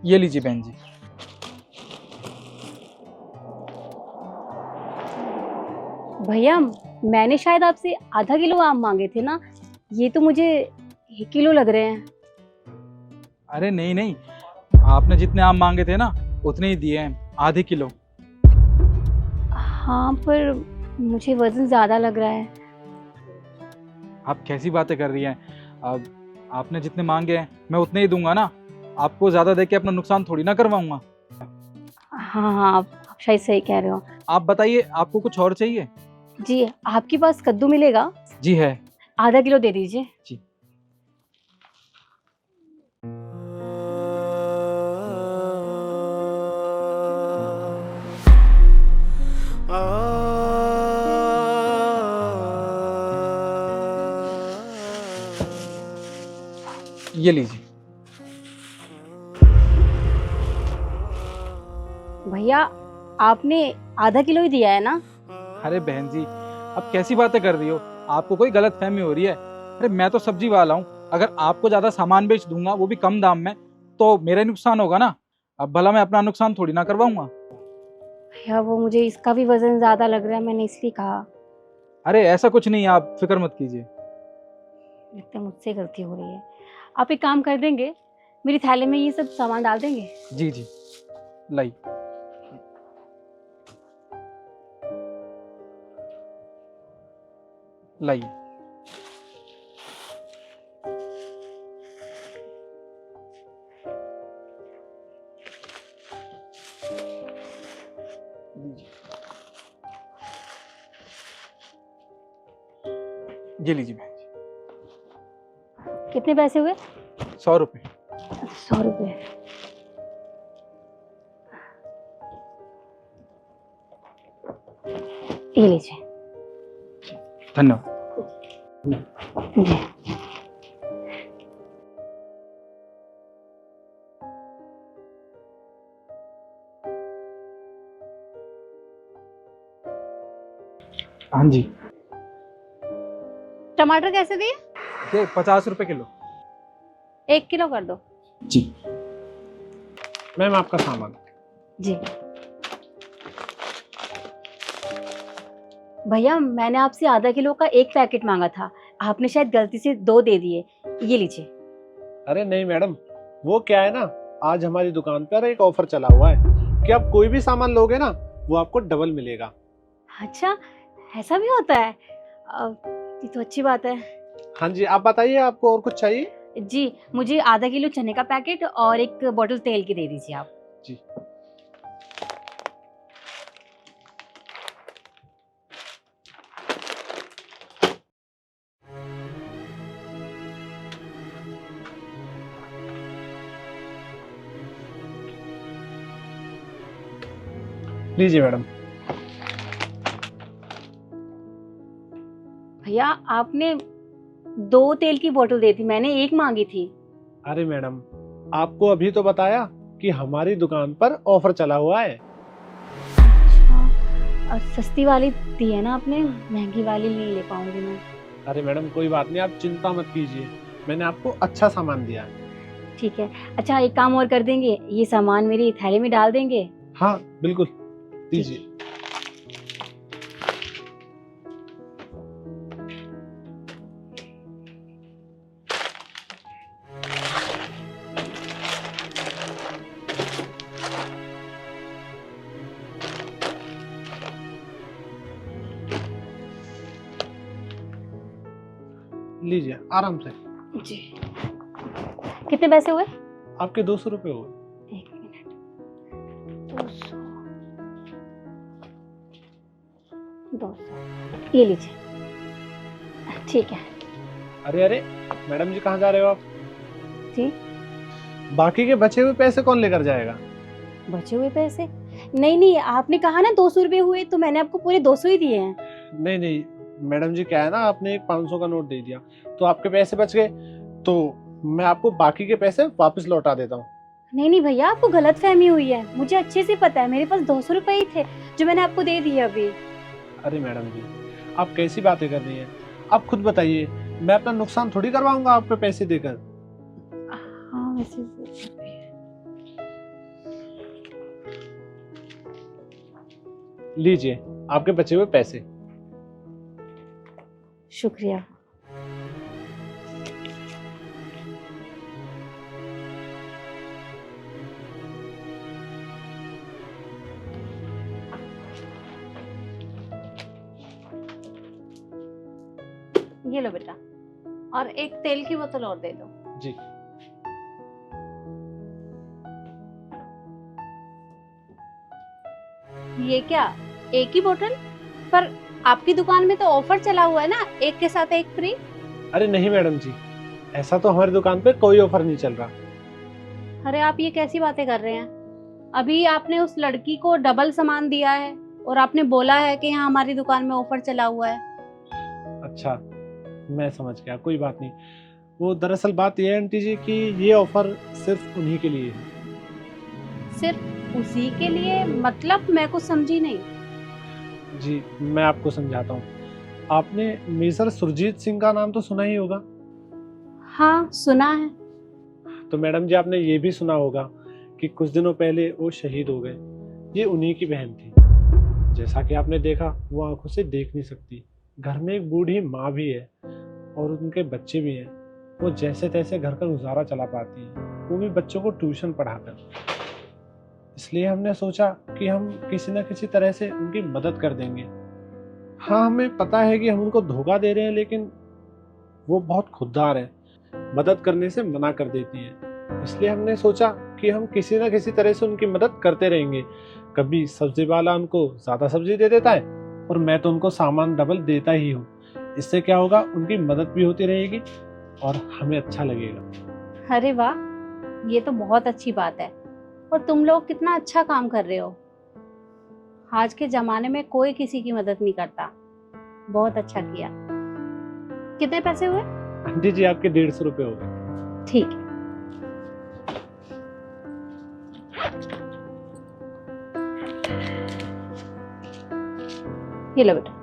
ये लीजिए बहन जी। भैया, मैंने शायद आपसे आधा किलो आम मांगे थे ना, ये तो मुझे 1 किलो लग रहे हैं। अरे नहीं नहीं, आपने जितने आम मांगे थे ना उतने ही दिए हैं, आधे किलो। हाँ, पर मुझे वजन ज्यादा लग रहा है। आप कैसी बातें कर रही हैं? अब आपने जितने मांगे हैं मैं उतने ही दूंगा ना। आपको ज्यादा दे के अपना नुकसान थोड़ी ना करवाऊंगा। हाँ हाँ, आप शायद सही कह रहे हो। आप बताइए, आपको कुछ और चाहिए? जी, आपके पास कद्दू मिलेगा? जी है। आधा किलो दे दीजिए। जी। ये लीजिए। भैया, आपने आधा किलो ही दिया है ना? अरे बहन जी, आप कैसी बातें कर रही हो? आपको कोई गलत फहमी हो रही है। अरे मैं तो सब्जी वाला हूँ, अगर आपको ज्यादा सामान बेच दूंगा वो भी कम दाम में, तो मेरा ही नुकसान होगा ना। अब भला मैं अपना नुकसान थोड़ी ना करवाऊंगा। भैया, वो मुझे इसका भी वजन ज्यादा लग रहा है, मैंने इसलिए कहा। अरे ऐसा कुछ नहीं है, आप फिक्र मत कीजिए। लगता है मुझसे गलती हो रही है। आप एक काम कर देंगे, मेरी थैले में ये सब सामान डाल देंगे? जी जी, लाई। लाइए। ये लीजिए बहन जी। कितने पैसे हुए? 100 रुपये। 100 रुपये। ये लीजिए। धन्यवाद। जी। हाँ जी। टमाटर कैसे दिए? ये 50 रुपये किलो। 1 किलो कर दो। जी। मैम आपका सामान। जी। भैया, मैंने आपसे आधा किलो का एक पैकेट मांगा था, आपने शायद गलती से 2 दे दिए। ये लीजिए। अरे नहीं मैडम, वो क्या है ना, आज हमारी दुकान पर एक ऑफर चला हुआ है कि आप कोई भी सामान लोगे ना वो आपको डबल मिलेगा। अच्छा, ऐसा भी होता है? ये तो अच्छी बात है। हाँ जी, आप बताइए आपको और कुछ चाहिए? जी, मुझे आधा किलो चने का पैकेट और एक बोतल तेल की दे दीजिए आप। जी। लीजिए मैडम। भैया, आपने 2 तेल की बोतल दी थी, मैंने एक मांगी थी। अरे मैडम, आपको अभी तो बताया कि हमारी दुकान पर ऑफर चला हुआ है। अच्छा, और सस्ती वाली दी है ना आपने, महंगी वाली नहीं ले पाऊंगी मैं। अरे मैडम कोई बात नहीं, आप चिंता मत कीजिए, मैंने आपको अच्छा सामान दिया है। ठीक है। अच्छा, एक काम और कर देंगे, ये सामान मेरी थैली में डाल देंगे? हाँ बिल्कुल, दीजिए। लीजिए आराम से। जी। कितने पैसे हुए? आपके 200 रुपये हुए। एक मिनट। 200, 200, ये लीजिए। ठीक है। अरे अरे मैडम जी, कहाँ जा रहे हो आप? जी। बाकी के बचे हुए पैसे कौन लेकर जाएगा? बचे हुए पैसे? नहीं नहीं, आपने कहा ना 200 रुपये हुए, तो मैंने आपको पूरे 200 ही दिए हैं। नहीं नहीं मैडम जी, क्या है ना, आपने एक 500 का नोट दे दिया तो आपके पैसे बच गए, तो मैं आपको बाकी के पैसे वापस लौटा देता हूँ। नहीं नहीं भैया, आपको गलत फहमी हुई है, मुझे अच्छे से पता है, मेरे पास 200 रुपये ही थे जो मैंने आपको दे दिए अभी। अरे मैडम जी, आप कैसी बातें कर रही हैं? आप खुद बताइए, मैं अपना नुकसान थोड़ी करवाऊंगा आपके पैसे देकर। हाँ, वैसे लीजिए आपके बचे हुए पैसे। शुक्रिया। ये लो बेटा, और एक तेल की बोतल और दे दो। जी। ये क्या, एक ही बोतल? पर आपकी दुकान में तो ऑफर चला हुआ है ना, एक के साथ एक फ्री। अरे नहीं मैडम जी, ऐसा तो हमारी दुकान पे कोई ऑफर नहीं चल रहा। अरे आप ये कैसी बातें कर रहे हैं? अभी आपने उस लड़की को डबल सामान दिया है और आपने बोला है कि यहाँ हमारी दुकान में ऑफर चला हुआ है। अच्छा, मैं समझ गया, कोई बात नहीं। वो दरअसल बात यह है आंटी जी कि ये ऑफर सिर्फ उन्हीं के लिए है। सिर्फ उसी के लिए? मतलब मैं कुछ समझी नहीं। जी मैं आपको समझाता हूँ। आपने मेजर सुरजीत सिंह का नाम तो सुना ही होगा। हाँ सुना है। तो मैडम जी आपने ये भी सुना होगा कि कुछ दिनों पहले वो शहीद हो गए। ये उन्हीं की बहन थी। जैसा कि आपने देखा, वो आंखों से देख नहीं सकती, घर में एक बूढ़ी माँ भी है और उनके बच्चे भी हैं। वो जैसे तैसे घर का गुजारा चला पाती है, वो भी बच्चों को ट्यूशन पढ़ाकर। इसलिए हमने सोचा कि हम किसी न किसी तरह से उनकी मदद कर देंगे। हाँ हमें पता है कि हम उनको धोखा दे रहे हैं, लेकिन वो बहुत खुददार है, मदद करने से मना कर देती है। इसलिए हमने सोचा कि हम किसी न किसी तरह से उनकी मदद करते रहेंगे। कभी सब्जी वाला उनको ज्यादा सब्जी दे देता है और मैं तो उनको सामान डबल देता ही हूँ। इससे क्या होगा, उनकी मदद भी होती रहेगी और हमें अच्छा लगेगा। अरे वाह, ये तो बहुत अच्छी बात है। और तुम लोग कितना अच्छा काम कर रहे हो। आज के जमाने में कोई किसी की मदद नहीं करता। बहुत अच्छा किया। कितने पैसे हुए? आंटी जी आपके 150 रुपये हो गए। ठीक है। ये लो बेटा।